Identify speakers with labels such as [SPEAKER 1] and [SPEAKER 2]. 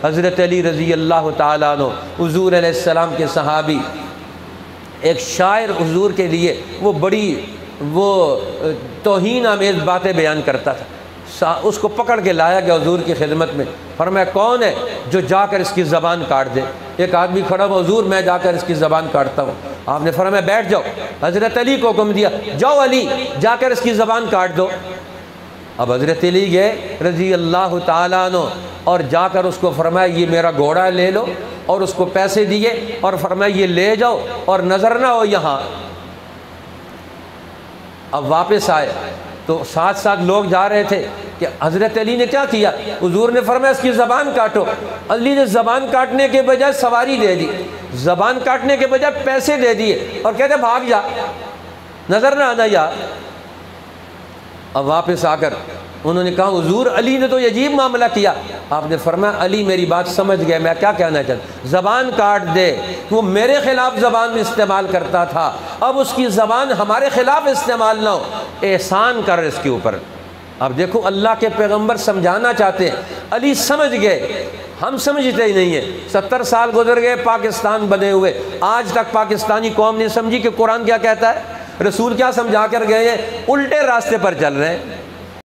[SPEAKER 1] حضرت علی رضی اللہ تعالیٰ عنہ حضور علیہ السلام کے صحابی، ایک شاعر حضور کے لیے وہ بڑی توہین آمیز باتیں بیان کرتا تھا، اس کو پکڑ کے لایا گیا حضور کی خدمت میں، فرمایا کون ہے جو جا کر اس کی زبان کاٹ دے؟ ایک آدمی کھڑا ہوا، حضور میں جا کر اس کی زبان کاٹتا ہوں۔ آپ نے فرمایا بیٹھ جاؤ، حضرت علی کو حکم دیا جاؤ علی جا کر اس کی زبان کاٹ دو۔ اب حضرت علی گئے رضی اللہ تعالیٰ عنہ اور جا کر اس کو فرمایا یہ میرا گھوڑا لے لو، اور اس کو پیسے دیے اور فرمایا یہ لے جاؤ اور نظر نہ ہو یہاں۔ اب واپس آئے تو ساتھ ساتھ لوگ جا رہے تھے کہ حضرت علی نے کیا کیا؟ حضور نے فرمایا اس کی زبان کاٹو۔ علی نے زبان کاٹنے کے بجائے سواری دے دی، زبان کاٹنے کے بجائے پیسے دے دیے اور کہتے بھاگ جا، نظر نہ آنا یار۔ اب واپس آ کر انہوں نے کہا حضور علی نے تو یہ عجیب معاملہ کیا۔ آپ نے فرمایا علی میری بات سمجھ گئے میں کیا کہنا چاہتا، زبان کاٹ دے، وہ میرے خلاف زبان میں استعمال کرتا تھا، اب اس کی زبان ہمارے خلاف استعمال نہ ہو، احسان کر اس کے اوپر۔ اب دیکھو اللہ کے پیغمبر سمجھانا چاہتے ہیں، علی سمجھ گئے، ہم سمجھتے ہی نہیں ہیں۔ 70 سال گزر گئے پاکستان بنے ہوئے، آج تک پاکستانی قوم نہیں سمجھی کہ قرآن کیا کہتا ہے، رسول کیا سمجھا کر گئے ہیں، الٹے راستے پر چل رہے ہیں۔